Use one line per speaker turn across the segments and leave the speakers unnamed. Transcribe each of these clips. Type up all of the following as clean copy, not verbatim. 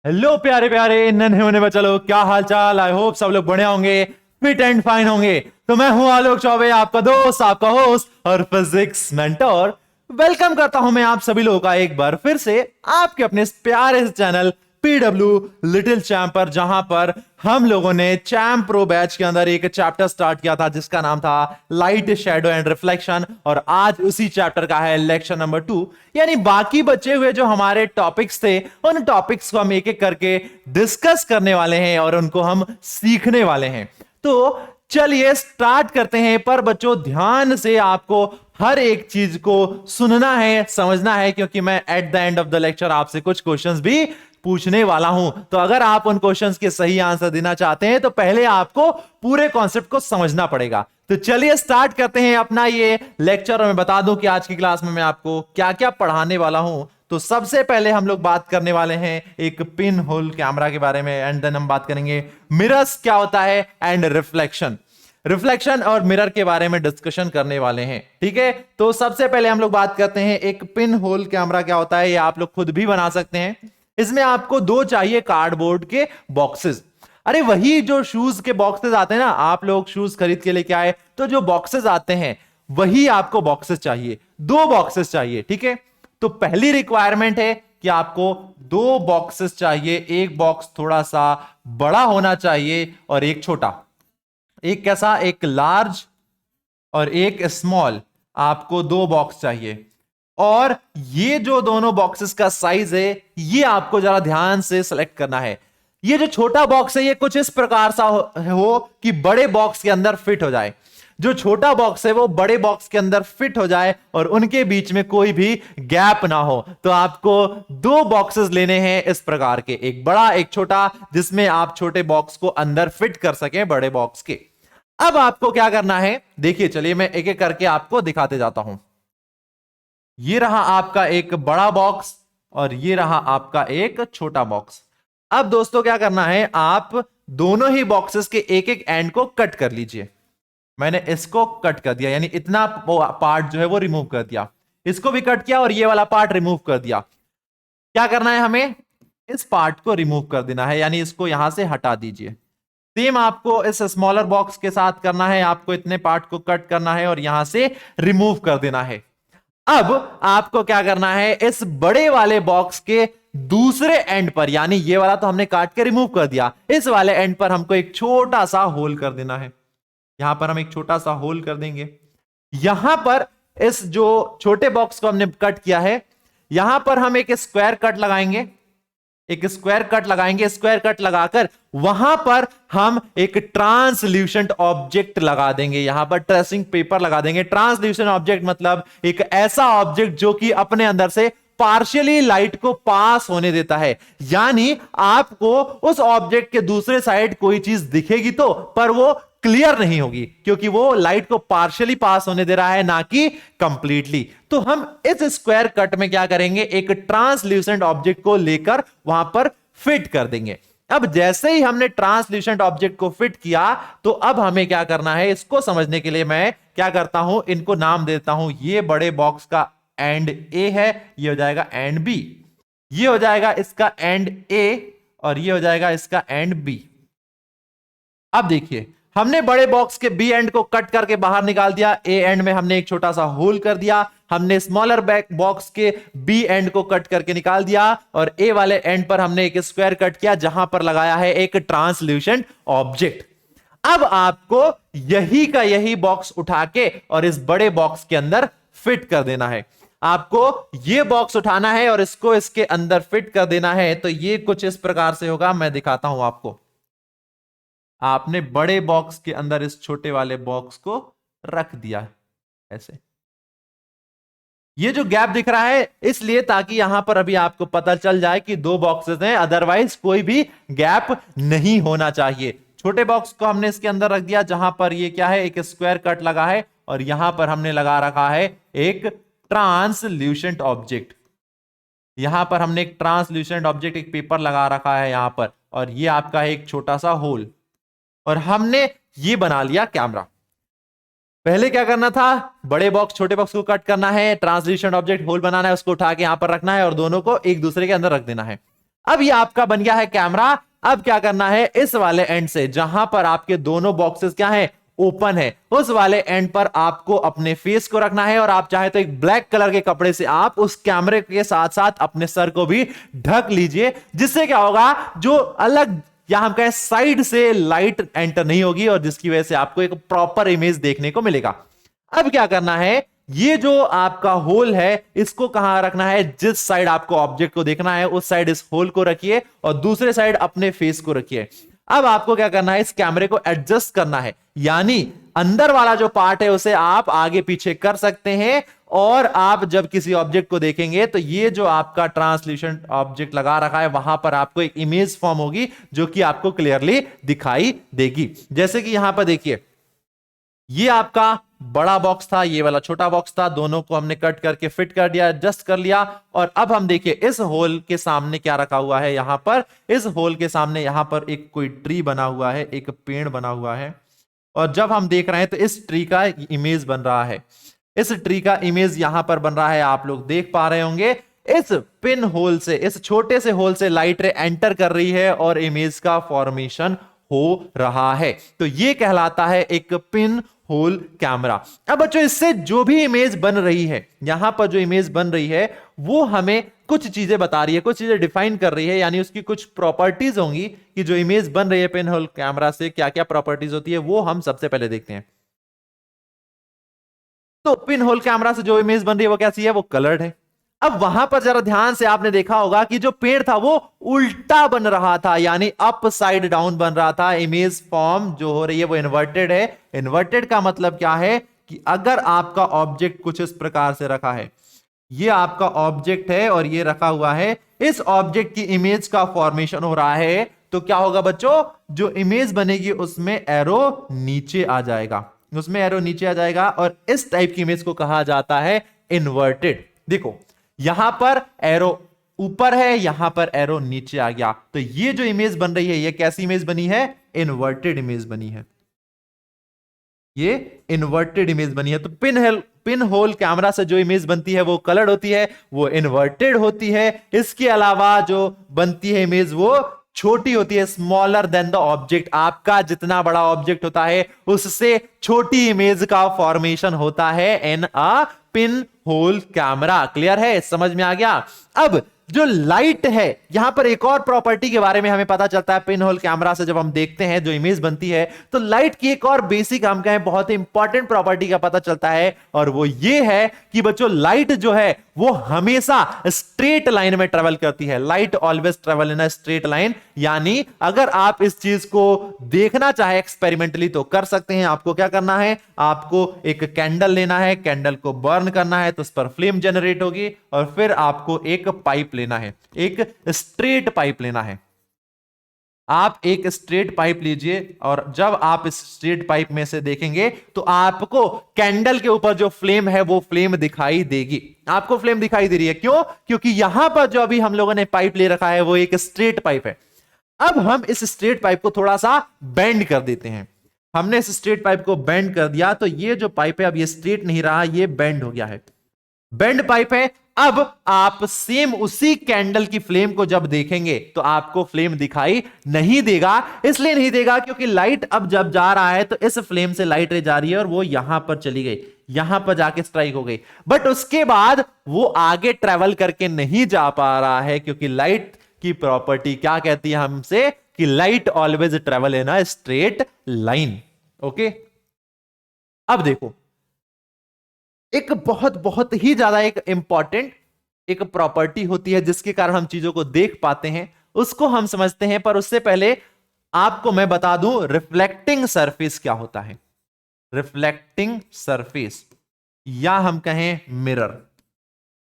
Hello प्यारे प्यारे नन्हे होने बच्चा लोग, क्या हाल चाल। आई होप सब लोग बढ़िया होंगे, फिट एंड फाइन होंगे। तो मैं हूं आलोक चौबे, आपका दोस्त, आपका होस्ट और फिजिक्स मेंटोर। वेलकम करता हूं मैं आप सभी लोगों का एक बार फिर से आपके अपने इस प्यारे से चैनल पीडब्ल्यू लिटिल चैम्प पर, जहां पर हम लोगों ने चैम्प प्रो बैच के अंदर एक चैप्टर स्टार्ट किया था जिसका नाम था लाइट शेडो एंड रिफ्लेक्शन। और आज उसी चैप्टर का है लेक्चर नंबर 2। यानी बाकी बचे हुए जो हमारे टॉपिक्स थे, उन टॉपिक्स को हम एक एक करके डिस्कस करने वाले हैं और उनको हम सीखने वाले हैं। तो चलिए स्टार्ट करते हैं। पर बच्चों, ध्यान से आपको हर एक चीज को सुनना है, समझना है, क्योंकि मैं at the end of the lecture आपसे कुछ क्वेश्चंस भी पूछने वाला हूं। तो अगर आप उन क्वेश्चंस के सही आंसर देना चाहते हैं तो पहले आपको पूरे कॉन्सेप्ट को समझना पड़ेगा। तो चलिए स्टार्ट करते हैं अपना ये लेक्चर। और मैं बता दूं कि आज की क्लास में मैं आपको क्या क्या पढ़ाने वाला हूं। तो सबसे पहले हम लोग बात करने वाले हैं एक पिन होल कैमरा के बारे में, एंड देन हम बात करेंगे मिरर्स क्या होता है एंड रिफ्लेक्शन। रिफ्लेक्शन और मिरर के बारे में डिस्कशन करने वाले हैं, ठीक है। तो सबसे पहले हम लोग बात करते हैं एक पिन होल कैमरा क्या होता है। ये आप लोग खुद भी बना सकते हैं। इसमें आपको दो चाहिए कार्डबोर्ड के बॉक्सेस। अरे वही जो शूज के बॉक्सेस आते हैं ना, आप लोग शूज खरीद के लेके आए तो जो बॉक्सेस आते हैं वही आपको बॉक्सेस चाहिए, दो बॉक्सेस चाहिए, ठीक है। तो पहली रिक्वायरमेंट है कि आपको दो बॉक्सेस चाहिए। एक बॉक्स थोड़ा सा बड़ा होना चाहिए और एक छोटा। एक कैसा, एक लार्ज और एक स्मॉल। आपको दो बॉक्स चाहिए। और ये जो दोनों बॉक्सेस का साइज है, ये आपको जरा ध्यान से सिलेक्ट करना है। ये जो छोटा बॉक्स है ये कुछ इस प्रकार सा हो कि बड़े बॉक्स के अंदर फिट हो जाए। जो छोटा बॉक्स है वो बड़े बॉक्स के अंदर फिट हो जाए और उनके बीच में कोई भी गैप ना हो। तो आपको दो बॉक्सेस लेने हैं इस प्रकार के, एक बड़ा एक छोटा, जिसमें आप छोटे बॉक्स को अंदर फिट कर सकें बड़े बॉक्स के। अब आपको क्या करना है, देखिए, चलिए मैं एक एक करके आपको दिखाते जाता हूं। ये रहा आपका एक बड़ा बॉक्स और ये रहा आपका एक छोटा बॉक्स। अब दोस्तों क्या करना है, आप दोनों ही बॉक्सेस के एक एक एंड को कट कर लीजिए। मैंने इसको कट कर दिया, यानी इतना पार्ट जो है वो रिमूव कर दिया। इसको भी कट किया और ये वाला पार्ट रिमूव कर दिया। क्या करना है, हमें इस पार्ट को रिमूव कर देना है, यानी इसको यहां से हटा दीजिए। सेम आपको इस स्मॉलर बॉक्स के साथ करना है। आपको इतने पार्ट को कट करना है और यहां से रिमूव कर देना है। अब आपको क्या करना है, इस बड़े वाले बॉक्स के दूसरे एंड पर, यानी ये वाला तो हमने काट के रिमूव कर दिया, इस वाले एंड पर हमको एक छोटा सा होल कर देना है। यहां पर हम एक छोटा सा होल कर देंगे। यहां पर इस जो छोटे बॉक्स को हमने कट किया है, यहां पर हम एक स्क्वायर कट लगाएंगे। एक स्क्वायर कट लगाएंगे। स्क्वायर कट लगाकर वहां पर हम एक ट्रांसल्यूशेंट ऑब्जेक्ट लगा देंगे। यहां पर ट्रेसिंग पेपर लगा देंगे। ट्रांसल्यूशेंट ऑब्जेक्ट मतलब एक ऐसा ऑब्जेक्ट जो कि अपने अंदर से पार्शियली लाइट को पास होने देता है। यानी आपको उस ऑब्जेक्ट के दूसरे साइड कोई चीज दिखेगी तो, पर वो क्लियर नहीं होगी, क्योंकि वो लाइट को पार्शियली पास होने दे रहा है, ना कि कंप्लीटली। तो हम इस स्क्वायर कट में क्या करेंगे, एक ट्रांसल्यूसेंट ऑब्जेक्ट को लेकर वहां पर फिट कर देंगे। अब जैसे ही हमने ट्रांसल्यूसेंट ऑब्जेक्ट को फिट किया, तो अब हमें क्या करना है, इसको समझने के लिए मैं क्या करता हूं, इनको नाम देता हूं। ये बड़े बॉक्स का एंड ए है, ये हो जाएगा एंड बी। ये हो जाएगा इसका एंड ए और ये हो जाएगा इसका एंड बी। अब देखिए, हमने बड़े बॉक्स के बी एंड को कट करके बाहर निकाल दिया। ए एंड में हमने एक छोटा सा होल कर दिया। हमने स्मॉलर बॉक्स के बी एंड को कट करके निकाल दिया और ए वाले एंड पर हमने एक स्क्वायर कट किया, जहां पर लगाया है एक ट्रांसल्यूशेंट ऑब्जेक्ट। अब आपको यही का यही बॉक्स उठा के और इस बड़े बॉक्स के अंदर फिट कर देना है। आपको ये बॉक्स उठाना है और इसको इसके अंदर फिट कर देना है। तो ये कुछ इस प्रकार से होगा, मैं दिखाता हूं आपको। आपने बड़े बॉक्स के अंदर इस छोटे वाले बॉक्स को रख दिया ऐसे। ये जो गैप दिख रहा है इसलिए ताकि यहां पर अभी आपको पता चल जाए कि दो बॉक्सेस हैं, अदरवाइज कोई भी गैप नहीं होना चाहिए। छोटे बॉक्स को हमने इसके अंदर रख दिया, जहां पर ये क्या है, एक स्क्वायर कट लगा है और यहां पर हमने लगा रखा है एक ट्रांसल्यूशेंट ऑब्जेक्ट। यहां पर हमने एक ट्रांसल्यूशेंट ऑब्जेक्ट, एक पेपर लगा रखा है यहां पर, और ये आपका है एक छोटा सा होल। और हमने ये बना लिया कैमरा। पहले क्या करना था, बड़े बॉक्स छोटे बॉक्स को कट करना है, ट्रांसल्यूशेंट ऑब्जेक्ट होल बनाना है, उसको उठा के यहां पर रखना है और दोनों को एक दूसरे के अंदर रख देना है। अब ये आपका बन गया है कैमरा। अब क्या करना है, इस वाले एंड से जहां पर आपके दोनों बॉक्सेस क्या है, ओपन है, उस वाले एंड पर आपको अपने फेस को रखना है। और आप चाहे तो एक ब्लैक कलर के कपड़े से आप उस कैमरे के साथ साथ अपने सर को भी ढक लीजिए, जिससे क्या होगा, जो अलग या हम कहें साइड से लाइट एंटर नहीं होगी और जिसकी वजह से आपको एक प्रॉपर इमेज देखने को मिलेगा। अब क्या करना है, ये जो आपका होल है इसको कहां रखना है, जिस साइड आपको ऑब्जेक्ट को देखना है उस साइड इस होल को रखिए और दूसरे साइड अपने फेस को रखिए। अब आपको क्या करना है, इस कैमरे को एडजस्ट करना है, यानी अंदर वाला जो पार्ट है उसे आप आगे पीछे कर सकते हैं। और आप जब किसी ऑब्जेक्ट को देखेंगे तो ये जो आपका ट्रांसल्यूशन ऑब्जेक्ट लगा रखा है वहां पर आपको एक इमेज फॉर्म होगी जो कि आपको क्लियरली दिखाई देगी। जैसे कि यहां पर देखिए, ये आपका बड़ा बॉक्स था, ये वाला छोटा बॉक्स था, दोनों को हमने कट करके फिट कर दिया, एडजस्ट कर लिया। और अब हम देखिए इस होल के सामने क्या रखा हुआ है, यहां पर इस होल के सामने यहां पर एक कोई ट्री बना हुआ है, एक पेड़ बना हुआ है। और जब हम देख रहे हैं तो इस ट्री का इमेज बन रहा है, इस ट्री का इमेज यहां पर बन रहा है, आप लोग देख पा रहे होंगे। इस पिन होल से, इस छोटे से होल से लाइट रे एंटर कर रही है और इमेज का फॉर्मेशन हो रहा है। तो ये कहलाता है एक पिन होल कैमरा। अब बच्चों इससे जो भी इमेज बन रही है, यहां पर जो इमेज बन रही है वो हमें कुछ चीजें बता रही है, कुछ चीजें डिफाइन कर रही है, यानी उसकी कुछ प्रॉपर्टीज होंगी कि जो इमेज बन रही है पिन होल कैमरा से क्या क्या प्रॉपर्टीज होती है, वो हम सबसे पहले देखते हैं। तो पिन होल कैमरा से जो इमेज बन रही है वो कैसी है, वो कलर्ड है। अब वहां पर जरा ध्यान से आपने देखा होगा कि जो पेड़ था वो उल्टा बन रहा था, यानी अप साइड डाउन बन रहा था। इमेज फॉर्म जो हो रही है वो इन्वर्टेड है। इन्वर्टेड का मतलब क्या है कि अगर आपका ऑब्जेक्ट कुछ इस प्रकार से रखा है, ये आपका ऑब्जेक्ट है और ये रखा हुआ है, इस ऑब्जेक्ट की इमेज का फॉर्मेशन हो रहा है, तो क्या होगा बच्चों, जो इमेज बनेगी उसमें एरो नीचे आ जाएगा, उसमें एरो नीचे आ जाएगा। और इस टाइप की इमेज को कहा जाता है इन्वर्टेड। देखो यहां पर एरो ऊपर है, यहां पर एरो नीचे आ गया, तो ये जो इमेज बन रही है ये कैसी इमेज बनी है, इन्वर्टेड इमेज बनी है, ये इन्वर्टेड इमेज बनी है। तो पिन होल कैमरा से जो इमेज बनती है वो कलर्ड होती है, वो इन्वर्टेड होती है। इसके अलावा जो बनती है इमेज वो छोटी होती है, स्मॉलर देन द ऑब्जेक्ट। आपका जितना बड़ा ऑब्जेक्ट होता है उससे छोटी इमेज का फॉर्मेशन होता है इन अ पिन होल कैमरा। क्लियर है, समझ में आ गया। अब जो लाइट है, यहां पर एक और प्रॉपर्टी के बारे में हमें पता चलता है पिन होल कैमरा से जब हम देखते हैं जो इमेज बनती है, तो लाइट की एक और बेसिक हम कहें बहुत ही इंपॉर्टेंट प्रॉपर्टी का पता चलता है, और वो ये है कि बच्चों लाइट जो है वो हमेशा स्ट्रेट लाइन में ट्रेवल करती है। Light always travel in a straight line, यानी अगर आप इस चीज को देखना चाहे एक्सपेरिमेंटली तो कर सकते हैं। आपको क्या करना है, आपको एक कैंडल लेना है, कैंडल को बर्न करना है तो उस पर फ्लेम जनरेट होगी, और फिर आपको एक पाइप लेना है, एक स्ट्रेट पाइप लेना है। आप एक स्ट्रेट पाइप लीजिए और जब आप इस स्ट्रेट पाइप में से देखेंगे तो आपको कैंडल के ऊपर जो फ्लेम है वो फ्लेम दिखाई देगी। आपको फ्लेम दिखाई दे रही है, क्यों? क्योंकि यहां पर जो अभी हम लोगों ने पाइप ले रखा है वो एक स्ट्रेट पाइप है। अब हम इस स्ट्रेट पाइप को थोड़ा सा बेंड कर देते हैं। हमने इस स्ट्रेट पाइप को बेंड कर दिया तो ये जो पाइप है अब ये स्ट्रेट नहीं रहा, ये बेंड हो गया है, बेंड पाइप है। अब आप सेम उसी कैंडल की फ्लेम को जब देखेंगे तो आपको फ्लेम दिखाई नहीं देगा। इसलिए नहीं देगा क्योंकि लाइट अब जब जा रहा है तो इस फ्लेम से लाइट रे जा रही है और वो यहां पर चली गई, यहां पर जाके स्ट्राइक हो गई, बट उसके बाद वो आगे ट्रेवल करके नहीं जा पा रहा है, क्योंकि लाइट की प्रॉपर्टी क्या कहती है हमसे कि light always travel in a straight line. Okay, अब देखो एक बहुत बहुत ही ज्यादा एक इंपॉर्टेंट एक प्रॉपर्टी होती है जिसके कारण हम चीजों को देख पाते हैं, उसको हम समझते हैं। पर उससे पहले आपको मैं बता दूं रिफ्लेक्टिंग सरफेस क्या होता है। रिफ्लेक्टिंग सरफेस या हम कहें मिरर,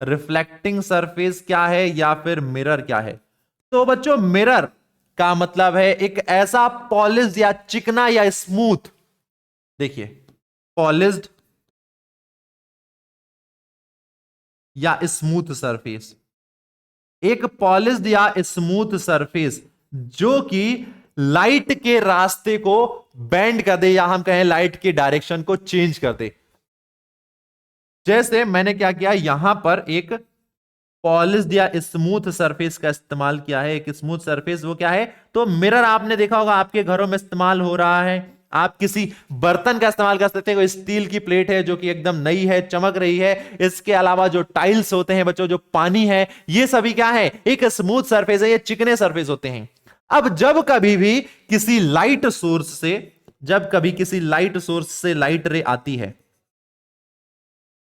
रिफ्लेक्टिंग सरफेस क्या है या फिर मिरर क्या है। तो बच्चों मिरर का मतलब है एक ऐसा पॉलिश या चिकना या स्मूथ, देखिए पॉलिश्ड या स्मूथ सरफेस, एक पॉलिश्ड या स्मूथ सरफेस जो कि लाइट के रास्ते को बेंड कर दे या हम कहें लाइट के डायरेक्शन को चेंज कर दे। जैसे मैंने क्या किया, यहां पर एक पॉलिश्ड या स्मूथ सरफेस का इस्तेमाल किया है। एक स्मूथ सरफेस वो क्या है, तो मिरर आपने देखा होगा आपके घरों में इस्तेमाल हो रहा है। आप किसी बर्तन का इस्तेमाल कर सकते हैं, कोई स्टील की प्लेट है जो कि एकदम नई है, चमक रही है। इसके अलावा जो टाइल्स होते हैं बच्चों, जो पानी है, ये सभी क्या है, एक स्मूथ सरफेस है, ये चिकने सरफेस होते हैं। अब जब कभी भी किसी लाइट सोर्स से, जब कभी किसी लाइट सोर्स से लाइट रे आती है,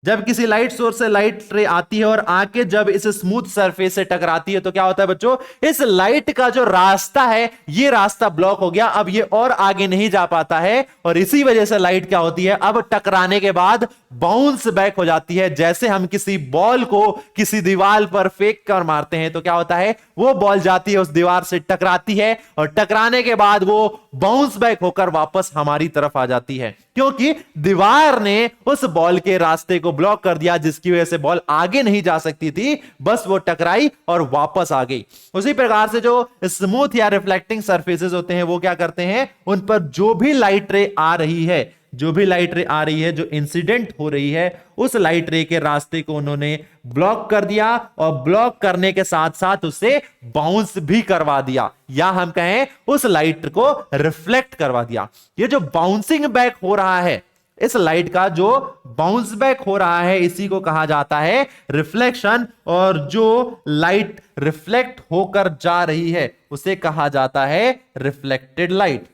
जब किसी लाइट सोर्स से लाइट रे आती है और आके जब इस स्मूथ सरफेस से टकराती है, तो क्या होता है बच्चों, इस लाइट का जो रास्ता है, ये रास्ता ब्लॉक हो गया। अब ये और आगे नहीं जा पाता है और इसी वजह से लाइट क्या होती है, अब टकराने के बाद बाउंस बैक हो जाती है। जैसे हम किसी बॉल को किसी दीवार पर फेंक कर मारते हैं, तो क्या होता है, वो बॉल जाती है उस दीवार से, टकराती है और टकराने के बाद वो बाउंस बैक होकर वापस हमारी तरफ आ जाती है, क्योंकि दीवार ने उस बॉल के रास्ते को ब्लॉक कर दिया, जिसकी वजह से बॉल आगे नहीं जा सकती थी, बस वो टकराई और वापस आ गई। उसी प्रकार से जो स्मूथ या रिफ्लेक्टिंग सरफेसेस होते हैं, वो क्या करते हैं, उन पर जो भी लाइट रे आ रही है, जो भी लाइट रे आ रही है, जो इंसिडेंट हो रही है, उस लाइट रे के रास्ते को उन्होंने ब्लॉक कर दिया और ब्लॉक करने के साथ साथ उसे बाउंस भी करवा दिया, या हम कहें उस लाइट को रिफ्लेक्ट करवा दिया। ये जो बाउंसिंग बैक हो रहा है, इस लाइट का जो बाउंस बैक हो रहा है, इसी को कहा जाता है रिफ्लेक्शन। और जो लाइट रिफ्लेक्ट होकर जा रही है, उसे कहा जाता है रिफ्लेक्टेड लाइट।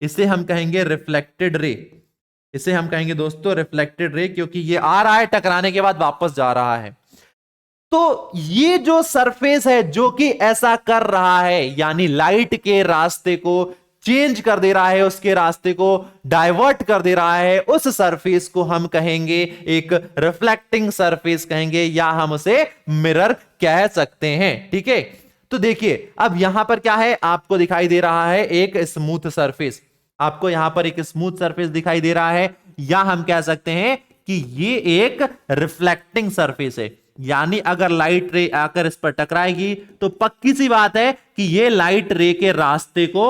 इसे हम कहेंगे रिफ्लेक्टेड रे। इसे हम कहेंगे दोस्तों रिफ्लेक्टेड रे, क्योंकि ये आ रहा है, टकराने के बाद वापस जा रहा है। तो ये जो सरफेस है जो कि ऐसा कर रहा है, यानी लाइट के रास्ते को चेंज कर दे रहा है, उसके रास्ते को डाइवर्ट कर दे रहा है, उस सरफेस को हम कहेंगे एक रिफ्लेक्टिंग सरफेस कहेंगे, या हम उसे मिरर कह सकते हैं। ठीक है, तो देखिए अब यहां पर क्या है, आपको दिखाई दे रहा है एक स्मूथ सरफेस, आपको यहां पर एक स्मूथ सरफेस दिखाई दे रहा है, या हम कह सकते हैं कि ये एक रिफ्लेक्टिंग सरफेस है। यानी अगर लाइट रे आकर इस पर टकराएगी, तो पक्की सी बात है कि ये लाइट रे के रास्ते को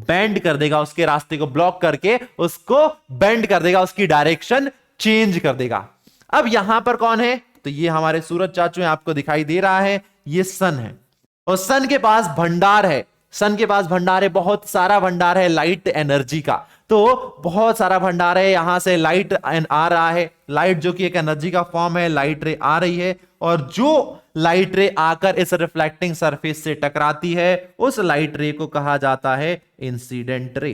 बेंड कर देगा, उसके रास्ते को ब्लॉक करके उसको बेंड कर देगा, उसकी डायरेक्शन चेंज कर देगा। अब यहां पर कौन है, तो ये हमारे सूरज चाचू हैं, आपको दिखाई दे रहा है, ये सन है, और सन के पास भंडार है, सन के पास भंडार है, बहुत सारा भंडार है लाइट एनर्जी का। तो बहुत सारा भंडार है, यहां से लाइट आ रहा है, लाइट जो कि एक एनर्जी का फॉर्म है, लाइट रे आ रही है, और जो लाइट रे आकर इस रिफ्लेक्टिंग सरफेस से टकराती है, उस लाइट रे को कहा जाता है इंसिडेंट रे,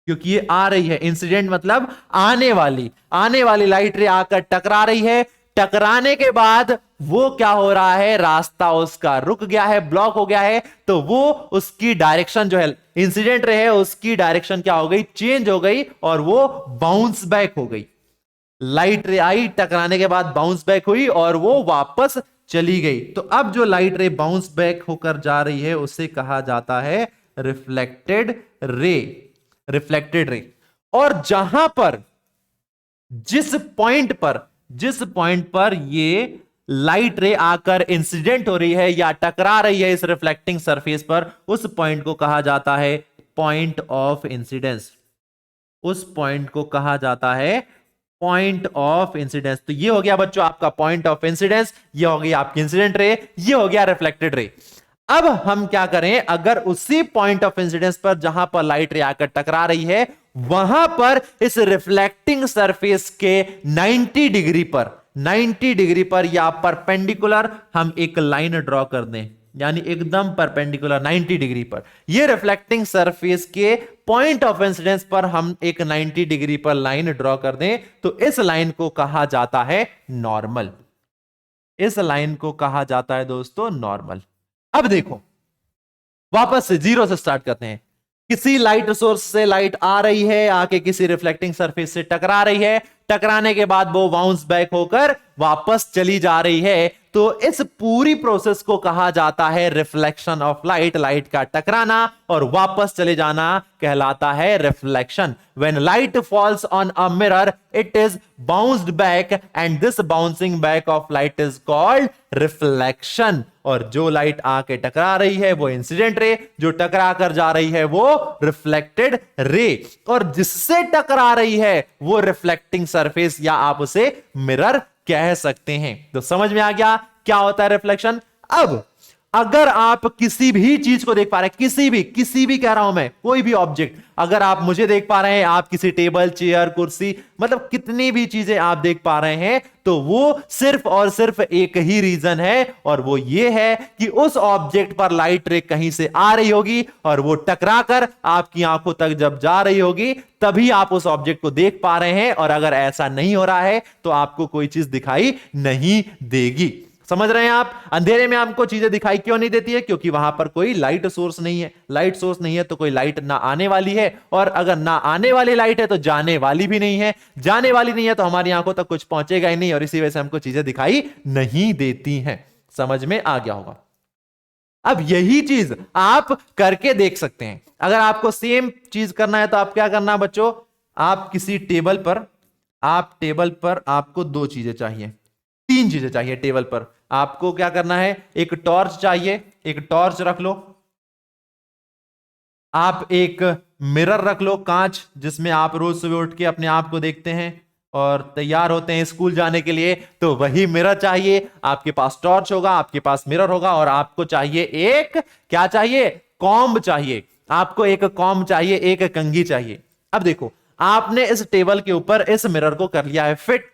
क्योंकि ये आ रही है। इंसिडेंट मतलब आने वाली लाइट रे आकर टकरा रही है, टकराने के बाद वो क्या हो रहा है, रास्ता उसका रुक गया है, ब्लॉक हो गया है, तो वो उसकी डायरेक्शन जो है, इंसिडेंट रे है, उसकी डायरेक्शन क्या हो गई, चेंज हो गई, और वो बाउंस बैक हो गई। लाइट रे आई, टकराने के बाद बाउंस बैक हुई और वो वापस चली गई। तो अब जो लाइट रे बाउंस बैक होकर जा रही है, उसे कहा जाता है रिफ्लेक्टेड रे, रिफ्लेक्टेड रे। और जहां पर जिस पॉइंट पर ये लाइट रे आकर इंसिडेंट हो रही है या टकरा रही है इस रिफ्लेक्टिंग सरफेस पर, उस पॉइंट को कहा जाता है पॉइंट ऑफ इंसिडेंस। उस पॉइंट को कहा जाता है पॉइंट ऑफ इंसिडेंस। तो ये हो गया बच्चों आपका पॉइंट ऑफ इंसिडेंस, ये हो गई आपकी इंसिडेंट रे, ये हो गया रिफ्लेक्टेड रे। अब हम क्या करें, अगर उसी पॉइंट ऑफ इंसिडेंस पर जहां पर लाइट रे आकर टकरा रही है, वहां पर इस रिफ्लेक्टिंग सरफेस के 90 डिग्री पर या परपेंडिकुलर हम एक लाइन ड्रॉ कर दें, यानी एकदम परपेंडिकुलर 90 डिग्री पर, ये रिफ्लेक्टिंग सरफेस के पॉइंट ऑफ इंसिडेंस पर हम एक 90 डिग्री पर लाइन ड्रॉ कर दें, तो इस लाइन को कहा जाता है नॉर्मल। इस लाइन को कहा जाता है दोस्तों नॉर्मल। अब देखो, वापस से जीरो से स्टार्ट करते हैं। किसी लाइट सोर्स से लाइट आ रही है, आके किसी रिफ्लेक्टिंग सरफेस से टकरा रही है, टकराने के बाद वो बाउंस बैक होकर वापस चली जा रही है, तो इस पूरी प्रोसेस को कहा जाता है रिफ्लेक्शन ऑफ लाइट। लाइट का टकराना और वापस चले जाना कहलाता है reflection. When light falls on a mirror it is bounced back and this bouncing back of light is called reflection. और जो लाइट आके टकरा रही है वो इंसिडेंट रे, जो टकरा कर जा रही है वो रिफ्लेक्टेड रे, और जिससे टकरा रही है वो रिफ्लेक्टिंग सरफेस, या आप उसे मिरर कह सकते हैं। तो समझ में आ गया क्या होता है रिफ्लेक्शन। अब अगर आप किसी भी चीज को देख पा रहे हैं, किसी भी कह रहा हूं मैं, कोई भी ऑब्जेक्ट, अगर आप मुझे देख पा रहे हैं, आप किसी टेबल, चेयर, कुर्सी, मतलब कितनी भी चीजें आप देख पा रहे हैं, तो वो सिर्फ और सिर्फ एक ही रीजन है, और वो ये है कि उस ऑब्जेक्ट पर लाइट रे कहीं से आ रही होगी और वो टकराकर आपकी आंखों तक जब जा रही होगी तभी आप उस ऑब्जेक्ट को देख पा रहे हैं। और अगर ऐसा नहीं हो रहा है तो आपको कोई चीज दिखाई नहीं देगी। समझ रहे हैं आप। अंधेरे में आपको चीजें दिखाई क्यों नहीं देती है, क्योंकि वहां पर कोई लाइट सोर्स नहीं है। लाइट सोर्स नहीं है तो कोई लाइट ना आने वाली है, और अगर ना आने वाली लाइट है तो जाने वाली भी नहीं है, जाने वाली नहीं है तो हमारी आंखों तक कुछ पहुंचेगा ही नहीं, और इसी वजह से हमको चीजें दिखाई नहीं देती हैं। समझ में आ गया होगा। अब यही चीज आप करके देख सकते हैं। अगर आपको सेम चीज करना है तो आप क्या करना बच्चों, आप किसी टेबल पर, आपको दो चीजें चाहिए, तीन चीजें चाहिए टेबल पर। आपको क्या करना है, एक टॉर्च चाहिए, एक टॉर्च रख लो, आप एक मिरर रख लो, कांच, जिसमें आप रोज सुबह उठ के अपने आप को देखते हैं और तैयार होते हैं स्कूल जाने के लिए, तो वही मिरर चाहिए। आपके पास टॉर्च होगा, आपके पास मिरर होगा, और आपको चाहिए एक, क्या चाहिए, कॉम्ब चाहिए। आपको एक कॉम्ब चाहिए, एक कंघी चाहिए। अब देखो, आपने इस टेबल के ऊपर इस मिरर को कर लिया है फिट,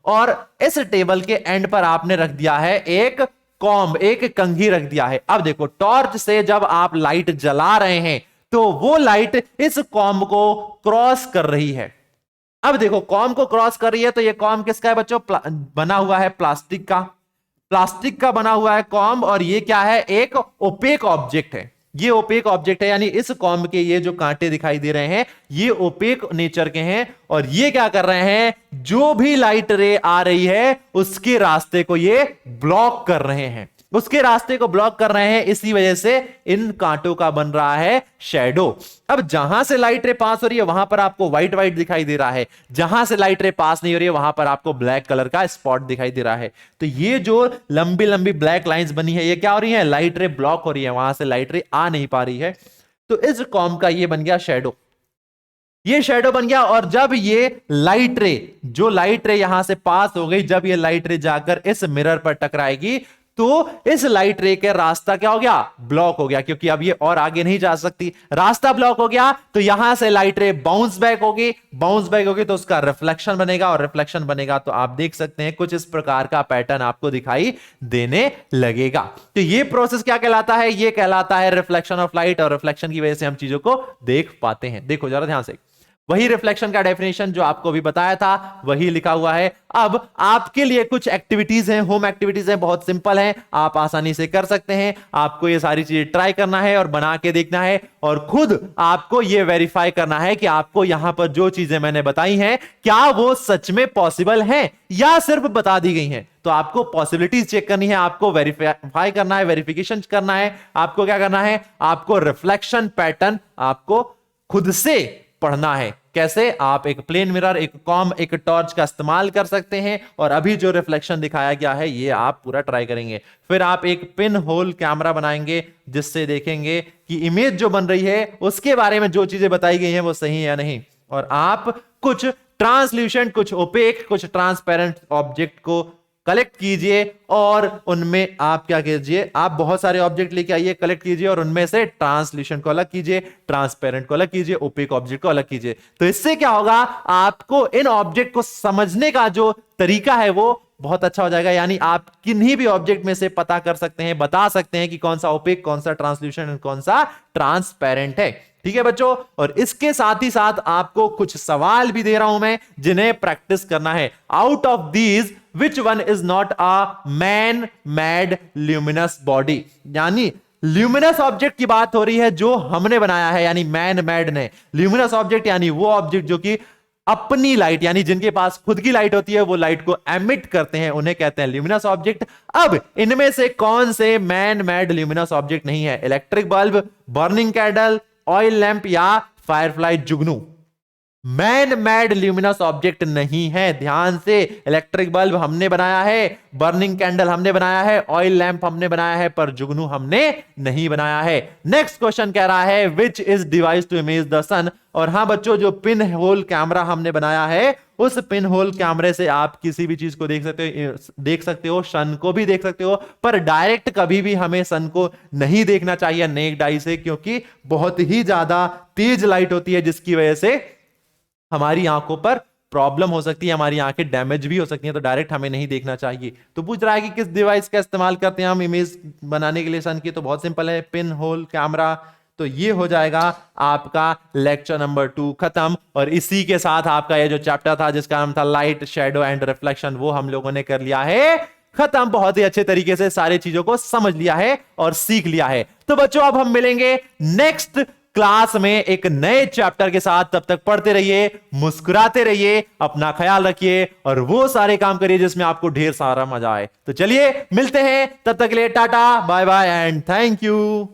और इस टेबल के एंड पर आपने रख दिया है एक कॉम्ब, एक कंघी रख दिया है। अब देखो, टॉर्च से जब आप लाइट जला रहे हैं तो वो लाइट इस कॉम्ब को क्रॉस कर रही है। अब देखो, कॉम्ब को क्रॉस कर रही है, तो ये कॉम्ब किसका है बच्चों, बना हुआ है प्लास्टिक का, प्लास्टिक का बना हुआ है कॉम्ब, और ये क्या है, एक ओपेक ऑब्जेक्ट है। ये ओपेक ऑब्जेक्ट है, यानी इस कॉम्ब के ये जो कांटे दिखाई दे रहे हैं ये ओपेक नेचर के हैं, और ये क्या कर रहे हैं, जो भी लाइट रे आ रही है उसके रास्ते को ये ब्लॉक कर रहे हैं, उसके रास्ते को ब्लॉक कर रहे हैं। इसी वजह से इन कांटों का बन रहा है शैडो। अब जहां से लाइट रे पास हो रही है वहां पर आपको व्हाइट व्हाइट दिखाई दे रहा है, जहां से लाइट रे पास नहीं हो रही है वहां पर आपको ब्लैक कलर का स्पॉट दिखाई दे रहा है। तो ये जो लंबी लंबी ब्लैक लाइंस बनी है, ये क्या हो रही है, लाइट रे ब्लॉक हो रही है, वहां से लाइट रे आ नहीं पा रही है। तो इस कॉम्ब का ये बन गया शैडो, ये शैडो बन गया। और जब ये लाइट रे, जो लाइट रे यहां से पास हो गई, जब ये लाइट रे जाकर इस मिरर पर टकराएगी तो इस लाइट रे के रास्ता क्या हो गया, ब्लॉक हो गया, क्योंकि अब ये और आगे नहीं जा सकती, रास्ता ब्लॉक हो गया। तो यहां से लाइट रे बाउंस बैक होगी, बाउंस बैक होगी तो उसका रिफ्लेक्शन बनेगा, और रिफ्लेक्शन बनेगा तो आप देख सकते हैं कुछ इस प्रकार का पैटर्न आपको दिखाई देने लगेगा। तो ये प्रोसेस क्या कहलाता है, ये कहलाता है रिफ्लेक्शन ऑफ लाइट, और रिफ्लेक्शन की वजह से हम चीजों को देख पाते हैं। देखो जरा ध्यान से, वही रिफ्लेक्शन का डेफिनेशन जो आपको भी बताया था वही लिखा हुआ है। अब आपके लिए कुछ एक्टिविटीज हैं, होम एक्टिविटीज हैं, बहुत सिंपल हैं, आप आसानी से कर सकते हैं। आपको ये सारी चीजें ट्राई करना है और बना के देखना है, और खुद आपको ये वेरीफाई करना है कि आपको यहां पर जो चीजें मैंने बताई हैं क्या वो सच में पॉसिबल हैं या सिर्फ बता दी गई हैं। तो आपको पॉसिबिलिटीज चेक करनी है, आपको वेरीफाई करना है, वेरिफिकेशन करना है। आपको क्या करना है, आपको रिफ्लेक्शन पैटर्न आपको खुद से पढ़ना है। कैसे, आप एक प्लेन मिरर, एक कॉम्ब, एक टॉर्च का इस्तेमाल कर सकते हैं, और अभी जो रिफ्लेक्शन दिखाया गया है ये आप पूरा ट्राई करेंगे। फिर आप एक पिन होल कैमरा बनाएंगे, जिससे देखेंगे कि इमेज जो बन रही है उसके बारे में जो चीजें बताई गई हैं वो सही है या नहीं। और आप कुछ ट्रांसल्यूसेंट, कुछ ओपेक, कुछ ट्रांसपेरेंट ऑब्जेक्ट को कलेक्ट कीजिए, और उनमें आप क्या कीजिए, आप बहुत सारे ऑब्जेक्ट लेके आइए, कलेक्ट कीजिए, और उनमें से ट्रांसल्यूशन को अलग कीजिए, ट्रांसपेरेंट को अलग कीजिए, ओपेक ऑब्जेक्ट को अलग कीजिए। तो इससे क्या होगा, आपको इन ऑब्जेक्ट को समझने का जो तरीका है वो बहुत अच्छा हो जाएगा। यानी आप किन्हीं भी ऑब्जेक्ट में से पता कर सकते हैं, बता सकते हैं कि कौन सा ओपेक, कौन सा ट्रांसल्यूशन, कौन सा ट्रांसपेरेंट है। ठीक है बच्चों, और इसके साथ ही साथ आपको कुछ सवाल भी दे रहा हूं मैं, जिन्हें प्रैक्टिस करना है। Out of these which one is not a man made luminous body, यानी ल्यूमिनस ऑब्जेक्ट की बात हो रही है जो हमने बनाया है, यानी मैन मेड ने। ल्यूमिनस ऑब्जेक्ट यानी वो ऑब्जेक्ट जो कि अपनी लाइट, यानी जिनके पास खुद की लाइट होती है, वो लाइट को एमिट करते हैं, उन्हें कहते हैं ल्यूमिनस ऑब्जेक्ट। अब इनमें से कौन से मैन मेड ल्यूमिनस ऑब्जेक्ट नहीं है, electric bulb, burning candle, oil lamp, या फायरफ्लाई जुगनू। मैन मेड ल्यूमिनस ऑब्जेक्ट नहीं है। ध्यान से, इलेक्ट्रिक बल्ब हमने बनाया है, बर्निंग कैंडल हमने बनाया है, ऑयल लैंप हमने बनाया है, पर जुगनू हमने नहीं बनाया है। नेक्स्ट क्वेश्चन कह रहा है which is device to image the sun. और हां बच्चों, जो पिन होल कैमरा हमने बनाया है, उस पिन होल कैमरे से आप किसी भी चीज को देख सकते हो, सन को भी देख सकते हो, पर डायरेक्ट कभी भी हमें सन को नहीं देखना चाहिए नेक्ड आई से, क्योंकि बहुत ही ज्यादा तेज लाइट होती है जिसकी वजह से हमारी आंखों पर प्रॉब्लम हो सकती है, हमारी आंखें डैमेज भी हो सकती हैं, तो डायरेक्ट हमें नहीं देखना चाहिए। तो पूछ रहा है कि किस डिवाइस का इस्तेमाल करते हैं हम इमेज बनाने के लिए सन की, तो बहुत सिंपल है, पिन होल कैमरा। तो ये हो जाएगा आपका लेक्चर नंबर 2 खत्म। और इसी के साथ आपका ये जो चैप्टर था जिसका नाम था लाइट, शैडो एंड रिफ्लेक्शन, वो हम लोगों ने कर लिया है खत्म। बहुत ही अच्छे तरीके से सारी चीजों को समझ लिया है और सीख लिया है। तो बच्चों, अब हम मिलेंगे नेक्स्ट क्लास में एक नए चैप्टर के साथ। तब तक पढ़ते रहिए, मुस्कुराते रहिए, अपना ख्याल रखिए और वो सारे काम करिए जिसमें आपको ढेर सारा मजा आए। तो चलिए मिलते हैं, तब तक के लिए tata bye bye and thank you.